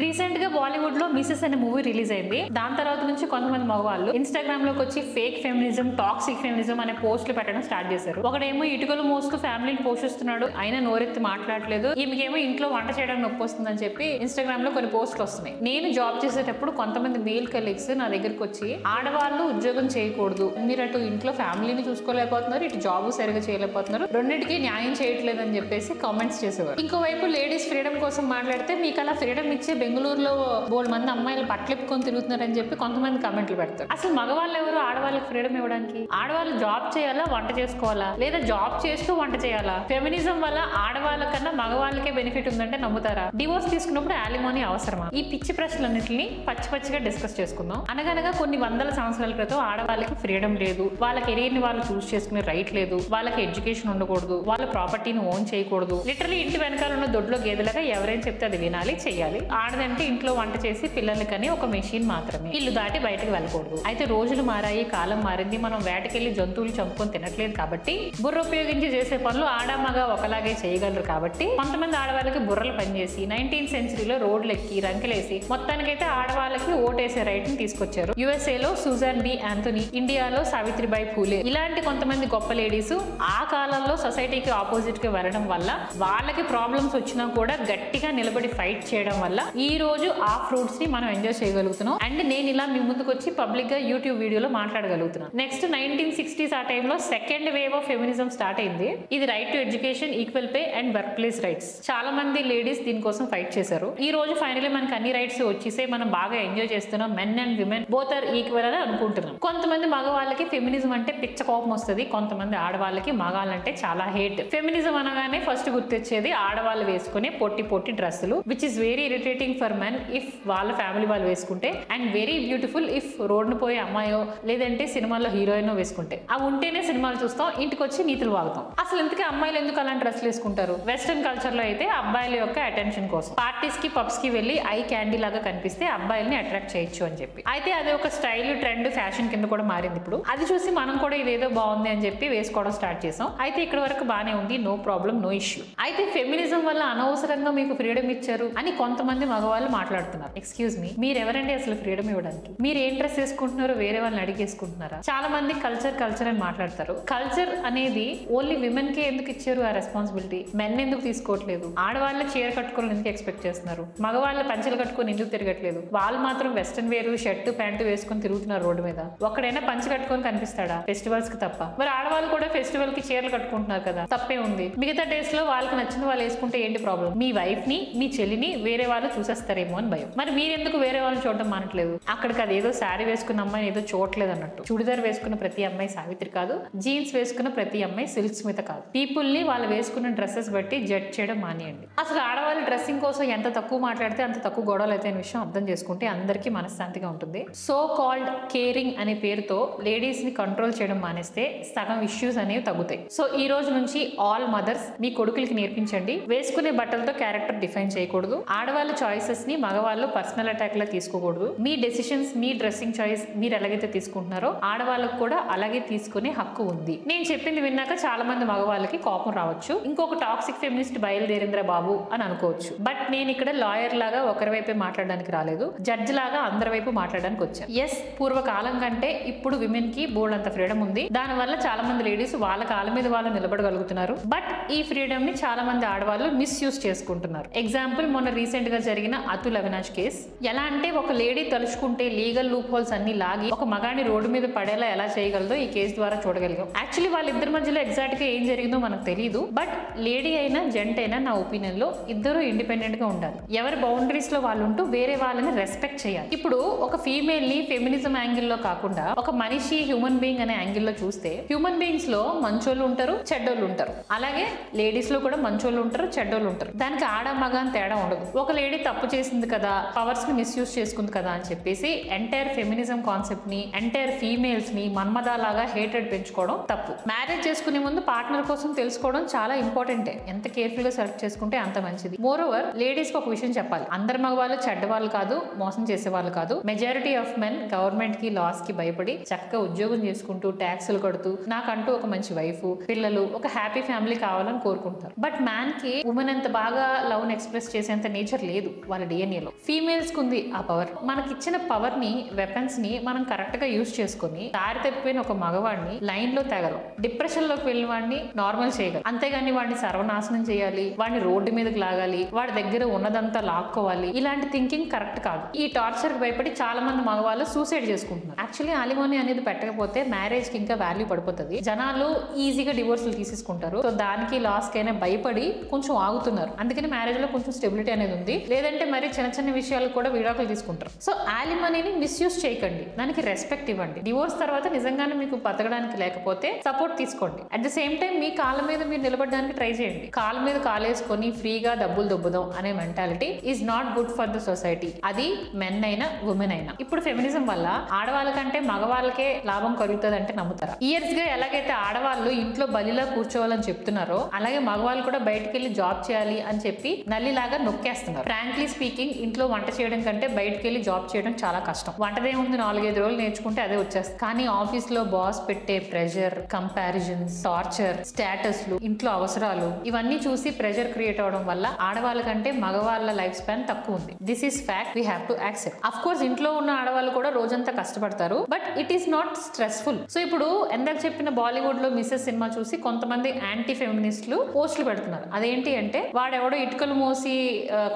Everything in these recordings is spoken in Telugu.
రీసెంట్ గా బాలీవుడ్ లో మిసెస్ అనే మూవీ రిలీజ్ అయింది. దాని తర్వాత నుంచి కొంతమంది మగవాళ్ళు ఇన్స్టాగ్రామ్ లోకి వచ్చి ఫేక్ ఫెమినిజం, టాక్సిక్ ఫెమినిజం అనే పోస్టులు పెట్టడం స్టార్ట్ చేశారు. ఒకడేమో ఇటుకలు మోస్తూ ఫ్యామిలీని పోషిస్తున్నాడు, అయినా నోరెత్తి మాట్లాడలేదు, ఈమెకేమో ఇంట్లో వంట చేయడానికి నొప్పి వస్తుందని చెప్పి ఇన్స్టాగ్రామ్ లో కొన్ని పోస్టులు వస్తున్నాయి. నేను జాబ్ చేసేటప్పుడు కొంతమంది మేల్ కలీగ్స్ నా దగ్గరికి వచ్చి ఆడవాళ్ళు ఉద్యోగం చేయకూడదు, మీరు అటు ఇంట్లో ఫ్యామిలీని చూసుకోలేకపోతున్నారు, ఇటు జాబ్ సరిగా చేయలేకపోతున్నారు, రెండింటికి న్యాయం చేయట్లేదు అని చెప్పేసి కామెంట్స్ చేసేవారు. ఇంకోవైపు లేడీస్ ఫ్రీడమ్ కోసం మాట్లాడితే మీకు అలా ఫ్రీడమ్ ఇచ్చే బెంగళూరులో బోల్డ్ మంది అమ్మాయిలు పట్లెప్పుకొని తిరుగుతున్నారని చెప్పి కొంతమంది కామెంట్లు పెడతారు. అసలు మగవాళ్ళు ఎవరు ఆడవాళ్ళకి ఫ్రీడమ్ ఇవ్వడానికి? ఆడవాళ్ళు జాబ్ చేయాలా, వంట చేసుకోవాలా, లేదా జాబ్ చేస్తూ వంట చేయాలా? ఫెమినిజం వల్ల ఆడవాళ్ళ కన్నా మగవాళ్ళకే బెనిఫిట్ ఉందంటే నమ్ముతారా? డివోర్స్ తీసుకున్నప్పుడు యాలిమోనీ అవసరమా? ఈ పిచ్చి ప్రశ్నలన్నింటినీ పచ్చి పచ్చిగా డిస్కస్ చేసుకుందాం. అనగనగా కొన్ని వందల సంవత్సరాల క్రితం ఆడవాళ్ళకి ఫ్రీడమ్ లేదు, వాళ్ళ కెరీర్ ని వాళ్ళు చూస్ చేసుకునే రైట్ లేదు, వాళ్ళకి ఎడ్యుకేషన్ ఉండకూడదు, వాళ్ళ ప్రాపర్టీని ఓన్ చేయకూడదు, లిటరలీ ఇంటి వెనకాల ఉన్న దొడ్లో గేదెలాగా ఎవరైనా చెప్తే అది వినాలి, చెయ్యాలి. ఆడదంటే ఇంట్లో వంట చేసి పిల్లలకని ఒక మెషిన్ మాత్రమే, ఇల్లు దాటి బయటకు వెళ్ళకూడదు. అయితే రోజులు మారాయి, కాలం మారింది, మనం వేటకెళ్లి జంతువులు చంపుకొని తినట్లేదు కాబట్టి బుర్ర ఉపయోగించి చేసే పనులు ఆడ మగ ఒకలాగే చేయగలరు కాబట్టి కొంతమంది ఆడవాళ్ళకి బుర్రలు పనిచేసి 19th సెంచరీలో రోడ్లు ఎక్కి రంకెలేసి మొత్తానికైతే ఆడవాళ్ళకి ఓటేసే రైట్ ని తీసుకొచ్చారు. యుఎస్ఏలో సూజాన్ బి ఆంథోనీ, ఇండియాలో సావిత్రిబాయి ఫూలే, ఇలాంటి కొంతమంది గొప్ప లేడీస్ ఆ కాలంలో సొసైటీకి ఆపోజిట్ గా వెళ్ళడం వల్ల వాళ్ళకి ప్రాబ్లమ్స్ వచ్చినా కూడా గట్టిగా నిలబడి ఫైట్ చేయడం వల్ల ఈ రోజు ఆ ఫ్రూట్స్ ని మనం ఎంజాయ్ చేయగలుగుతున్నాం. అండ్ నేను ఇలా మీ ముందుకు వచ్చి పబ్లిక్ గా యూట్యూబ్ వీడియోలో మాట్లాడగలుగుతున్నాను. నెక్స్ట్ 1960s ఆ టైంలో second wave of feminism start అయింది. ఇది right to education, equal pay and work place rights. చాలా మంది లేడీస్ దీనికోసం ఫైట్ చేశారు. ఈ రోజు ఫైనల్లీ మనకి అన్ని రైట్స్ వచ్చేసే మనం బాగా ఎంజాయ్ చేస్తున్నాం. Men and women both are equal అని అనుకుంటున్నాం. కొంతమంది మగవాళ్ళకి ఫెమినిజం అంటే పిచ్చ కోపం వస్తుంది, కొంతమంది ఆడవాళ్ళకి మగాళ్ళంటే చాలా హేట్. ఫెమినిజం అనగానే ఫస్ట్ గుర్తొచ్చేది ఆడవాళ్ళు వేసుకునే పొట్టి పొట్టి డ్రెస్సులు, which is very irritating for men if వాళ్ళ ఫ్యామిలీ వాళ్ళు వేసుకుంటే, అండ్ వెరీ బ్యూటిఫుల్ ఇఫ్ రోడ్ను పోయే అమ్మాయో లేదంటే సినిమాలో హీరోయిన్ వేసుకుంటే. అవి ఉంటేనే సినిమాలు చూస్తాం, ఇంటికి వచ్చి నీతులు వాగుతాం. అసలు ఇంతకీ అమ్మాయిలు ఎందుకు అలాంటి డ్రెస్సులు వేసుకుంటారు? వెస్ట్రన్ కల్చర్ లో అయితే అబ్బాయిల యొక్క అటెన్షన్ కోసం పార్టీస్ కి పబ్స్ కి వెళ్లి ఐ క్యాండీ లాగా కనిపిస్తే అబ్బాయిల్ని అట్రాక్ట్ చేయొచ్చు అని చెప్పి. అయితే అది ఒక స్టైల్, ట్రెండ్, ఫ్యాషన్ కింద కూడా మారింది. ఇప్పుడు అది చూసి మనం కూడా ఇదేదో బాగుంది అని చెప్పి వేసుకోవడం స్టార్ట్ చేసాం. అయితే ఇక్కడ వరకు బానే ఉంది, నో ప్రాబ్లం, నో ఇష్యూ. అయితే ఫెమినిజం వల్ల అనవసరంగా మీకు ఫ్రీడమ్ ఇచ్చారు అని కొంతమంది మగవాళ్ళు మాట్లాడుతున్నారు. ఎక్స్క్యూజ్ మీ, మీరు ఎవరండి అసలు ఫ్రీడమ్ ఇవ్వడానికి? మీరు ఏం డ్రెస్ వేసుకుంటున్నారో వేరే వాళ్ళని అడిగేసుకుంటున్నారా? చాలా మంది కల్చర్ కల్చర్ అని మాట్లాడతారు. కల్చర్ అనేది ఓన్లీ విమెన్ కే ఎందుకు ఇచ్చారు ఆ రెస్పాన్సిబిలిటీ? మెన్ ఎందుకు తీసుకోవట్లేదు? ఆడవాళ్ళ చీర కట్టుకోవాలని ఎందుకు ఎక్స్పెక్ట్ చేస్తున్నారు? మగవాళ్ళ పంచలు కట్టుకొని ఎందుకు తిరగట్లేదు? వాళ్ళు మాత్రం వెస్టర్న్ వేరు, షర్ట్ ప్యాంటు వేసుకొని తిరుగుతున్నారు రోడ్డు మీద. ఒక్కడైనా పంచి కట్టుకొని కనిపిస్తాడా ఫెస్టివల్స్ కి తప్ప? మరి ఆడవాళ్ళు కూడా ఫెస్టివల్ కి చీరలు కట్టుకుంటున్నారు కదా, తప్పే ఉంది. మిగతా డేస్ లో వాళ్ళకి నచ్చిన వాళ్ళు వేసుకుంటే ఏంటి ప్రాబ్లం? మీ వైఫ్ ని, మీ చెల్లిని వేరే వాళ్ళు చూసేస్తారేమో అని భయం. మరి మీరెందుకు వేరే వాళ్ళని చూడడం మానట్లేదు? అక్కడికి అది ఏదో శారీ వేసుకున్న అమ్మాయిని ఏదో చూడట్లేదు అన్నట్టు. చుడిదార్ వేసుకున్న ప్రతి అమ్మాయి సావిత్రి కాదు, జీన్స్ వేసుకున్న ప్రతి అమ్మాయి సిల్క్ స్మిత కాదు. పీపుల్ ని వాళ్ళు వేసుకున్న డ్రెస్సెస్ బట్టి జడ్జ్ చేయడం మానేయండి. అసలు ఆడవాళ్ళు డ్రెస్సింగ్ కోసం ఎంత తక్కువ మాట్లాడితే అంత తక్కువ గొడవలు అయితే అనే విషయం అర్థం చేసుకుంటే అందరికీ మనశ్శాంతిగా ఉంటుంది. సో కాల్డ్ కేరింగ్ అనే పేరుతో లేడీస్ ని కంట్రోల్ చేయడం మానేస్తే సగం ఇష్యూస్ అనేవి తగ్గుతాయి. సో ఈ రోజు నుంచి ఆల్ మదర్స్ మీ కొడుకులకి నేర్పించండి, వేసుకునే బట్టలతో క్యారెక్టర్ డిఫైన్ చేయకూడదు, ఆడవాళ్ళ చాయిసెస్ ని మగవాళ్ళు పర్సనల్ అటాక్ లా తీసుకోకూడదు, మీ డెసిషన్స్, మీ డ్రెస్సింగ్ చాయిస్ మీరు ఎలాగైతే తీసుకుంటున్నారో ఆడవాళ్ళకు కూడా అలాగే తీసుకునే హక్కు ఉంది. నేను చెప్పింది విన్నాక చాలా మంది మగవాళ్ళకి కోపం రావచ్చు, ఇంకొక టాక్సిక్ ఫెమినిస్ట్ బయలుదేరింద్ర బాబు అని అనుకోవచ్చు. బట్ నేను ఇక్కడ లాయర్ లాగా ఒకరి వైపే మాట్లాడడానికి రాలేదు, జడ్జ్ లాగా అందరి వైపు మాట్లాడడానికి వచ్చాను. ఎస్, పూర్వకాలం కంటే ఇప్పుడు విమెన్ కి బోల్డ్ అంత ఫ్రీడమ్ ఉంది. దాని వల్ల చాలా మంది లేడీస్ వాళ్ళ కాళ్ళ మీద వాళ్ళు నిలబడగలుగుతున్నారు. బట్ ఈ ఫ్రీడమ్ ని చాలా మంది ఆడవాళ్ళు మిస్యూజ్ చేసుకుంటున్నారు. ఎగ్జాంపుల్, మొన్న రీసెంట్ గా జరిగిన అతుల్ అవినాష్ కేసు. ఎలా అంటే ఒక లేడీ తలుచుకుంటే లీగల్ లూప్ హోల్స్ అన్ని లాగి ఒక మగాని రోడ్డు మీద పడేలా ఎలా చేయగలదో ఈ కేసు ద్వారా చూడగలిగాం. యాక్చువల్లీ వాళ్ళిద్దరి మధ్యలో ఎగ్జాక్ట్ గా ఏం జరిగిందో మనకు తెలియదు. బట్ లేడీ అయినా జెంట్ అయినా నా ఒపీనియన్ లో ఇద్దరు ఇండిపెండెంట్ గా ఉండాలి. ఎవరి బౌండరీస్ లో వాళ్ళు ఉంటూ వేరే వాళ్ళని రెస్పెక్ట్ చేయాలి. ఇప్పుడు ఒక ఫీమేల్ ని ఫెమినిజం యాంగిల్ లో కాకుండా ఒక మనిషి, హ్యూమన్ బీయింగ్ అనే యాంగిల్ లో చూస్తే హ్యూమన్ బీయింగ్స్ లో మంచోళ్ళు ఉంటారు, చెడ్డోళ్ళు ఉంటారు. అలాగే లేడీస్ లో కూడా మంచోళ్ళు ఉంటారు, చెడ్డోళ్ళు ఉంటారు. దానికి ఆడ మగ అని తేడా ఉండదు. ఒక లేడీ తప్పు చేసింది కదా, పవర్స్ ని మిస్యూజ్ చేసుకుంది కదా అని చెప్పేసి ఎంటైర్ ఫెమినిజం కాన్సెప్ట్ ని, ఎంటైర్ ఫీమేల్స్ ని మన్మదాలాగా హేటెడ్ పెంచుకోవడం తప్పు. మ్యారేజ్ చేసుకునే ముందు పార్ట్నర్ కోసం తెలుసుకోవడం చాలా ఇంపార్టెంటే. ఎంత కేర్ఫుల్ గా సెలెక్ట్ చేసుకుంటే అంత మంచిది. మోర్ ఓవర్ లేడీస్ కి ఒక విషయం చెప్పాలి, అందరు మగవాళ్ళు చెడ్డవాళ్ళు కాదు, మోసం చేసే వాళ్ళు కాదు. మెజారిటీ ఆఫ్ మెన్ గవర్నమెంట్ కి, లాస్ కి భయపడి చక్కగా ఉద్యోగం చేసుకుంటూ ట్యాక్సులు కడుతూ నాకంటూ ఒక మంచి వైఫ్, పిల్లలు, ఒక హ్యాపీ ఫ్యామిలీ కావాలని కోరుకుంటారు. బట్ మ్యాన్ కి ఉమెన్ అంత బాగా లవ్ ని ఎక్స్ప్రెస్ చేసేంత నేచర్ లేదు. వాళ్ళ డిఎన్ఏలో. ఫీమేల్స్ కు ఉంది ఆ పవర్. మనకి ఇచ్చిన పవర్ ని, వెపన్స్ ని మనం కరెక్ట్ గా యూజ్ చేసుకుని దారి తప్పిపోయిన ఒక మగవాడిని లైన్ లో తెగలం, డిప్రెషన్ లోకి వెళ్ళిన వాడిని నార్మల్ చేయగలం. అంతేగాని వాడిని సర్వనాశనం చేయాలి, వాడిని రోడ్డు మీదకి లాగాలి, వాడి దగ్గర ఉన్నదంతా లాక్కోవాలి, ఇలాంటి థింకింగ్ కరెక్ట్ కాదు. ఈ టార్చర్ కి భయపడి చాలా మంది మగవాళ్ళు సూసైడ్ చేసుకుంటున్నారు. యాక్చువల్లీ అలిమోనీ అనేది పెట్టకపోతే మ్యారేజ్ కి ఇంకా వాల్యూ పడిపోతుంది. జనాలు ఈజీగా డివోర్స్లు తీసేసుకుంటారు. సో దానికి లాస్ కైనా భయపడి కొంచెం ఆగుతున్నారు. అందుకని మ్యారేజ్ లో కొంచెం స్టెబిలిటీ అనేది ఉంది. లేదంటే మరి చిన్న చిన్న విషయాలు కూడా విడాకులు తీసుకుంటారు. సో అలిమోనీని మిస్యూజ్ చేయకండి, దానికి రెస్పెక్ట్ ఇవ్వండి. డివోర్స్ తర్వాత నిజంగానే మీకు బతకడానికి లేకపోతే సపోర్ట్ తీసుకోండి. అట్ ద సేమ్ టైం మీ కాళ్ళ మీద మీరు నిలబడడానికి ట్రై చేయండి. కాళ్ళ మీద కాలేసుకొని ఫ్రీగా డబ్బులు దొబ్బుదాం అనే mentality is not good for the society. అది మెన్ అయినా ఉమెన్ అయినా. ఇప్పుడు ఫెమినిజం వల్ల ఆడవాళ్ళ కంటే మగవాళ్ళకే లాభం కలుగుతుంది అంటే నమ్ముతారా? ఇయర్స్ గా ఎలాగైతే ఆడవాళ్ళు ఇంట్లో బలిలా కూర్చోవాలని చెప్తున్నారో అలాగే మగవాళ్ళు కూడా బయటకు వెళ్ళి జాబ్ చేయాలి అని చెప్పి నల్లిలాగా నొక్కేస్తున్నారు. ఫ్రాంక్లీ స్పీకింగ్, ఇంట్లో వంట చేయడం కంటే బయటకు వెళ్ళి జాబ్ చేయడం చాలా కష్టం. వంటదేముంది, 4-5 రోజులు నేర్చుకుంటే అదే వచ్చేస్తుంది. కానీ ఆఫీస్ లో బాస్ పెట్టే ప్రెషర్, కంపారిజన్స్, టార్చర్, స్టేటస్లు, ఇంట్లో అవసరాలు, ఇవన్నీ చూసి ప్రెషర్ క్రియేట్ అవడం వల్ల ఆడవాళ్ళ కంటే మగవాళ్ళ లైఫ్ స్పాన్ తక్కువ ఉంది. This is fact, we have to accept. Of course ఇంట్లో ఉన్న ఆడవాళ్ళు కూడా రోజంతా కష్టపడతారు, but it is not stressful. So ఇప్పుడు ఎందాక చెప్పిన బాలీవుడ్ లో మిస్సెస్ సినిమా చూసి కొంతమంది యాంటీ ఫెమినిస్టులు పోస్టులు పెడుతున్నారు. అదేంటి అంటే వాడెవడో ఇటుకలు మోసి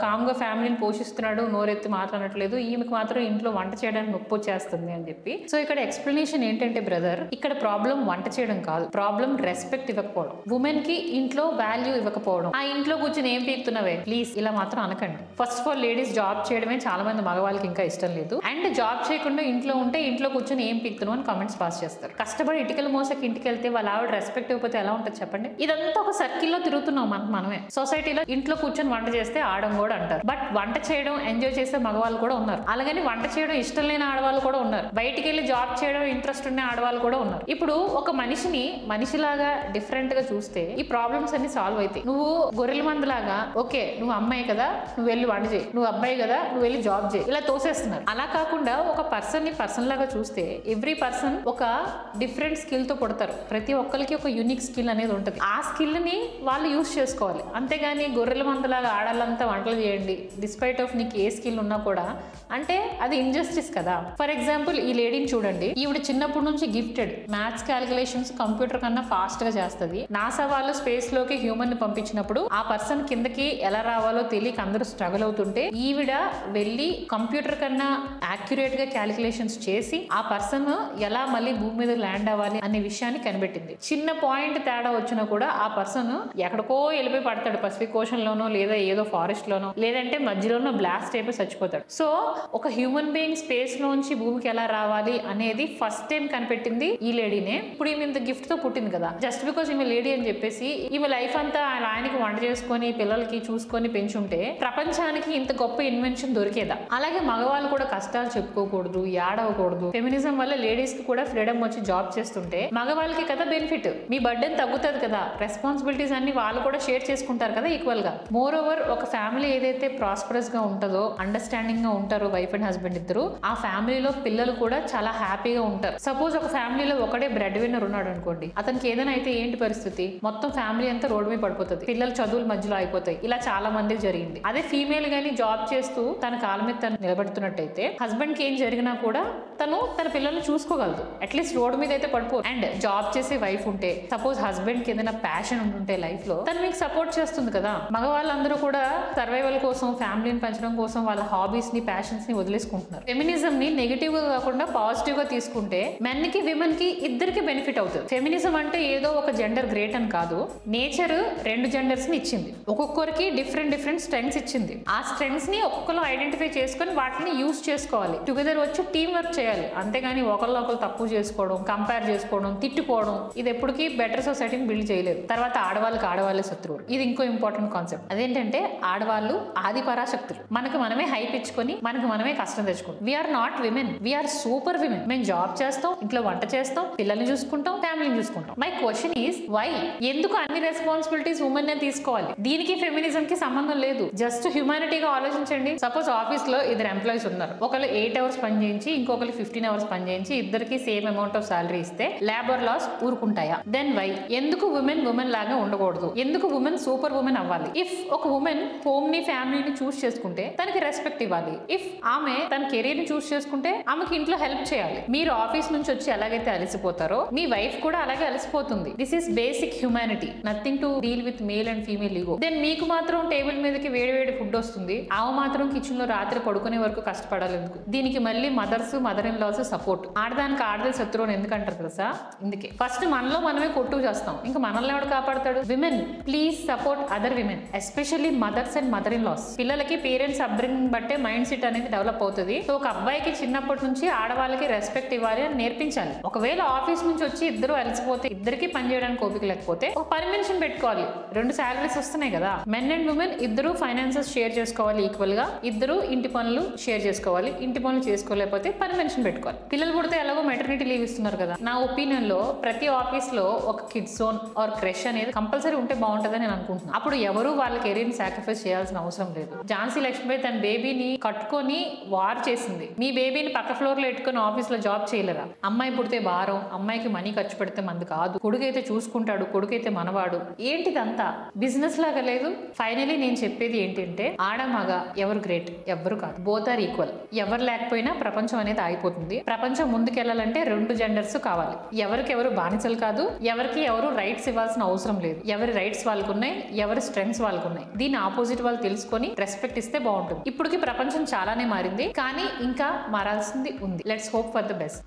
కామ్గా ఫ్యామిలీని పోషిస్తున్నాడు, నోరెత్తి మాట్లాడట్లేదు, ఈమెకు మాత్రం ఇంట్లో వంట చేయడానికి నొప్పి వచ్చేస్తుంది అని చెప్పి. సో ఇక్కడ ఎక్స్ప్లెనేషన్ ఏంటంటే బ్రదర్, ఇక్కడ ప్రాబ్లం వంట చేయడం కాదు, ప్రాబ్లం రెస్పెక్ట్ ఇవ్వకపోవడం, ఉమెన్ కి ఇంట్లో వాల్యూ ఇవ్వకపోవడం. ఆ ఇంట్లో కూర్చొని ఏం పీకుతున్నావే ప్లీజ్ ఇలా మాత్రం అనకండి. First of all ladies job చేయడమే చాలా మంది మగవాళ్ళకి ఇంకా ఇష్టం లేదు. అండ్ జాబ్ చేయకుండా ఇంట్లో ఉంటే ఇంట్లో కూర్చొని ఏం పీకుతున్నావు అని కామెంట్స్ పాస్ చేస్తారు. కష్టపడి ఇటుకలు మోసకి ఇంటికి వెళ్తే వాళ్ళ ఆవిడ రెస్పెక్ట్ ఇవ్వకపోతే ఎలా ఉంటుంది చెప్పండి? ఇదంతా ఒక సర్కిల్లో తిరుగుతున్నాం మనమే. సొసైటీలో ఇంట్లో కూర్చొని వంట చేస్తే ఆడం కూడా అంటారు. బట్ వంట చేయడం ఎంజాయ్ చేసే మగవాళ్ళు కూడా ఉన్నారు. అలాగని వంట చేయడం ఇష్టం లేని ఆడవాళ్ళు కూడా ఉన్నారు. బయటికి వెళ్ళి జాబ్ చేయడం ఇంట్రెస్ట్ ఉన్న ఆడవాళ్ళు కూడా ఉన్నారు. ఇప్పుడు ఒక మనిషిని మనిషిలాగా డిఫరెంట్ గా చూస్తే ఈ ప్రాబ్లమ్స్ అన్ని సాల్వ్ అవుతాయి. నువ్వు గొర్రెల మందులాగా ఓకే నువ్వు అమ్మాయి కదా నువ్వు వెళ్ళి వంట చేయి, నువ్వు అబ్బాయి కదా నువ్వు వెళ్ళి జాబ్ చేయి, ఇలా తోసేస్తున్నారు. అలా కాకుండా ఒక పర్సన్ ని పర్సన్ లాగా చూస్తే ఎవ్రీ పర్సన్ ఒక డిఫరెంట్ స్కిల్ తో పుడతారు. ప్రతి ఒక్కరికి ఒక యూనిక్ స్కిల్ అనేది ఉంటుంది. ఆ స్కిల్ ని వాళ్ళు యూజ్ చేసుకోవాలి. అంతేగాని గొర్రెల మందులాగా ఆడాలంతా వంటలు చేయండి డిస్పైట్ ఆఫ్ నీకు ఏ స్కిల్ ఉన్నా కూడా అంటే అది ఇంజస్టిస్ కదా. ఫర్ ఎగ్జాంపుల్ ఈ లేడీని చూడండి, ఈవిడ చిన్నప్పటి నుంచి గిఫ్టెడ్, మ్యాథ్స్ క్యాలిక్యులేషన్స్ కంప్యూటర్ కన్నా ఫాస్ట్ గా చేస్తుంది. నాసా వాళ్ళు స్పేస్ లోకి హ్యూమన్ ని పంపించినప్పుడు ఆ పర్సన్ కిందకి ఎలా రావాలో తెలియక అందరూ స్ట్రగుల్ అవుతుంటే ఈవిడ వెళ్ళి కంప్యూటర్ కన్నా యాక్యురేట్ గా క్యాలిక్యులేషన్స్ చేసి ఆ పర్సన్ ఎలా మళ్ళీ భూమి మీద ల్యాండ్ అవ్వాలి అనే విషయాన్ని కనిపెట్టింది. చిన్న పాయింట్ తేడా వచ్చినా కూడా ఆ పర్సన్ ఎక్కడికో వెళ్ళిపోయి పడతాడు, పసిఫిక్ ఓషన్ లోనో లేదా ఏదో ఫారెస్ట్ లోనో లేదంటే మధ్యలోనో బ్లాస్ట్ అయిపోయి చచ్చిపోతాడు. సో ఒక హ్యూమన్ బీయింగ్ స్పేస్ లోంచి భూమికి ఎలా రావాలి అనేది ఫస్ట్ టైం కనిపెట్టింది ఈ లేడీనే. ఇప్పుడు ఈమె ఇంత గిఫ్ట్ తో పుట్టింది కదా, జస్ట్ బికాస్ ఈమె లేడీ అని చెప్పేసి ఈమె లైఫ్ అంతా ఆయనకి వంట చేసుకొని పిల్లలకి చూసుకొని పెంచుంటే ప్రపంచానికి ఇంత గొప్ప ఇన్వెన్షన్ దొరికేదా? అలాగే మగవాళ్ళు కూడా కష్టాలు చెప్పుకోకూడదు, ఏడవకూడదు. ఫెమినిజం వల్ల లేడీస్ కి కూడా ఫ్రీడమ్ వచ్చి జాబ్ చేస్తుంటే మగవాళ్ళకి కదా బెనిఫిట్, మీ బర్డెన్ తగ్గుతుంది కదా, రెస్పాన్సిబిలిటీస్ అన్ని వాళ్ళు కూడా షేర్ చేసుకుంటారు కదా ఈక్వల్ గా. మోర్ ఓవర్ ఒక ఫ్యామిలీ ఏదైతే ప్రాస్పరస్ గా ఉంటుందో, అండర్స్టాండింగ్ గా ఉంటారో వైఫ్ అండ్ హస్బెండ్ ఇద్దరు, ఆ ఫ్యామిలీలో పిల్లలు కూడా చాలా హ్యాపీగా ఉంటారు. సపోజ్ ఒక ఫ్యామిలీలో ఒకడే బ్రెడ్ విన్నర్ ఉన్నాడు అనుకోండి, అతనికి ఏదైనా అయితే ఏంటి పరిస్థితి, మొత్తం ఫ్యామిలీ అంతా రోడ్డు మీద పడిపోతుంది, పిల్లలు చదువుల మధ్యలో అయిపోతాయి. ఇలా చాలా మంది జరిగింది. అదే ఫీమేల్ గానీ జాబ్ చేస్తూ తన కాళ్ళ మీద తను నిలబెడుతున్నట్టయితే హస్బెండ్ కి ఏం జరిగినా కూడా తను తన పిల్లల్ని చూసుకోగలదు. అట్లీస్ట్ రోడ్డు మీద అయితే పడిపో. అండ్ జాబ్ చేసే వైఫ్ ఉంటే సపోజ్ హస్బెండ్ కి ఏదైనా ప్యాషన్ ఉంటుంటే లైఫ్ లో తను మీకు సపోర్ట్ చేస్తుంది కదా. మగవాళ్ళందరూ కూడా సర్వైవల్ కోసం, ఫ్యామిలీని పెంచడం కోసం వాళ్ళ హాబీస్ ని, ప్యాషన్స్ ని వదిలేసుకుంటున్నారు. ఫెమినిజం ని నెగిటివ్ గా కాకుండా పాజిటివ్ గా తీసుకుంటే మెన్ కి విమెన్ కి ఇద్దరికి బెనిఫిట్ అవుతుంది. ఫెమినిజం అంటే ఏదో ఒక జెండర్ గ్రేట్ అని కాదు, నేచర్ 2 జెండర్స్ ని ఇచ్చింది, ఒక్కొక్కరికి డిఫరెంట్ స్ట్రెంగ్స్ ఇచ్చింది. ఆ స్ట్రెంగ్స్ ని ఒక్కొక్కరు ఐడెంటిఫై చేసుకొని వాటిని యూజ్ చేసుకోవాలి, టుగెదర్ వచ్చి టీమ్ వర్క్ చేయాలి. అంతేగాని ఒకళ్ళు తక్కువ చేసుకోవడం, కంపేర్ చేసుకోవడం, తిట్టుకోవడం, ఇది ఎప్పటికీ బెటర్ సొసైటీని బిల్డ్ చేయలేదు. తర్వాత ఆడవాళ్ళకి ఆడవాళ్ళే శత్రువులు. ఇది ఇంకో ఇంపార్టెంట్ కాన్సెప్ట్. అదేంటంటే ఆడవాళ్ళు ఆది పరాశక్తులు. మనకు మనమే హైప్ ఇచ్చుకొని మనకు మనమే కష్టం తెచ్చుకుంటాం. We are not women, we are super women. మేము జాబ్ చేస్తాం, ఇంట్లో వంట చేస్తాం, పిల్లల్ని చూసుకుంటాం, ఫ్యామిలీని చూసుకుంటాం. My question is why? ఎందుకు అన్ని రెస్పాన్సిబిలిటీస్ ఉమెన్ నే తీసుకోవాలి? దీనికి ఫెమినిజం కి సంబంధం లేదు. జస్ట్ హ్యూమానిటీగా ఆలోచించండి. సపోజ్ ఆఫీస్ లో 2 ఎంప్లాయీస్ ఉన్నారు, ఒకళ్ళు 8 అవర్స్ పని చేయించి ఇంకొకరు 15 అవర్స్ పని చేయించి ఇద్దరికి సేమ్ అమౌంట్ ఆఫ్ సాలరీ ఇస్తే లేబర్ లాస్ ఊరుకుంటాయా? Then why? ఎందుకు ఉమెన్ లాగా ఉండకూడదు? ఎందుకు ఉమెన్ సూపర్ ఉమెన్ అవ్వాలి? ఇఫ్ ఒక ఉమెన్ హోమ్ ని, ఫ్యామిలీని ఫ్యామిలీని చూస్ చేసుకుంటే తనకి రెస్పెక్ట్ ఇవ్వాలి. ఇఫ్ ఆమె తన కెరీర్ ని చూస్ చేసుకుంటే ఆమెకి ఇంట్లో హెల్ప్ చేయాలి. మీరు ఆఫీస్ నుంచి వచ్చి ఎలాగైతే అలసిపోతారో మీ వైఫ్ కూడా అలాగే అలసిపోతుంది. This is basic humanity, nothing to deal with male and female ego. Then మీకు మాత్రం టేబుల్ మీదకి వేడి వేడి ఫుడ్ వస్తుంది, ఆమె మాత్రం కిచెన్ లో రాత్రి పడుకునే వరకు కష్టపడాలి ఎందుకు? దీనికి మళ్ళీ మదర్ ఇన్ లాస్ సపోర్ట్. ఆడదానికి ఆడదే శత్రువు అని ఎందుకంటారు తెలుసా? ఇందుకే ఫస్ట్ మనలో మనమే కొట్టు చేస్తాం, ఇంకా మనల్ని ఎవడు కాపాడతాడు? Women please support other women, especially mothers and mother in laws. పిల్లలకి పేరెంట్స్ అప్బ్రింగింగ్ బట్టే మైండ్ సెట్ అనేది డెవలప్ అవుతుంది. సో ఒక అబ్బాయికి చిన్నప్పటి నుంచి ఆడవాళ్ళకి రెస్పెక్ట్ ఇవ్వాలి అని నేర్పించాలి. ఒకవేళ ఆఫీస్ నుంచి వచ్చి ఇద్దరు అలసిపోతే, ఇద్దరికి పని చేయడానికి ఓపిక లేకపోతే ఒక పని మనిషిని పెట్టుకోవాలి. 2 సాలరీస్ వస్తున్నాయి కదా. మెన్ అండ్ ఉమెన్ ఇద్దరు ఫైనాన్సెస్ షేర్ చేసుకోవాలి ఈక్వల్ గా, ఇద్దరు ఇంటి పనులు షేర్ చేసుకోవాలి. ఇంటి పనులు చేసుకోలేకపోతే పని మనిషిని పెట్టుకోవాలి. పిల్లలు పుడితే ఎలాగో మెటర్నిటీ లీవ్ ఇస్తున్నారు కదా. నా ఒపీనియన్ లో ప్రతి ఆఫీస్ లో ఒక కిడ్స్ జోన్ ఆర్ క్రష్ అనేది కంపల్సరీ ఉంటే బాగుంటుందని నేను అనుకుంటున్నాను. అప్పుడు ఎవరు వాళ్ళ కెరీర్ ని సాక్రిఫైస్ చేయాల్సిన అవసరం లేదు. ఝాన్సీ లక్ష్మీబాయి తన బేబీని కట్టుకొని వార్ చేసింది. మీ బేబీని పక్క ఫ్లోర్ లో పెట్టుకుని ఆఫీస్ లో జాబ్ చేయలేరా? అమ్మాయి పుడితే భారం, అమ్మాయికి మనీ ఖర్చు పెడితే మంది కాదు, కొడుకైతే చూసుకుంటాడు, కొడుకైతే మనవాడు. ఏంటిదంతా బిజినెస్ లాగా లేదు. ఫైనలీ నేను చెప్పేది ఏంటంటే ఆడ మగ ఎవరు గ్రేట్? ఎవ్వరు కాదు. Both are equal. ఎవరు లేకపోయినా ప్రపంచం అనేది ఆగిపోతుంది. ప్రపంచం ముందుకెళ్లాలంటే 2 జెండర్స్ కావాలి. ఎవరికెవరు బానిసలు కాదు, ఎవరికి ఎవరు రైట్స్ ఇవ్వాల్సిన అవసరం లేదు. ఎవరి రైట్స్ వాళ్ళకు ఉన్నాయి, ఎవరి స్ట్రెంగ్స్ వాళ్ళకు ఉన్నాయి. దీని ఆపోజిట్ వాళ్ళు తెలుసుకొని రెస్పెక్ట్ ఇస్తే బాగుంటుంది. ఇప్పటికి ప్రపంచం చాలానే మారింది, కానీ ఇంకా మారాల్సింది ఉంది. Let's hope for the best.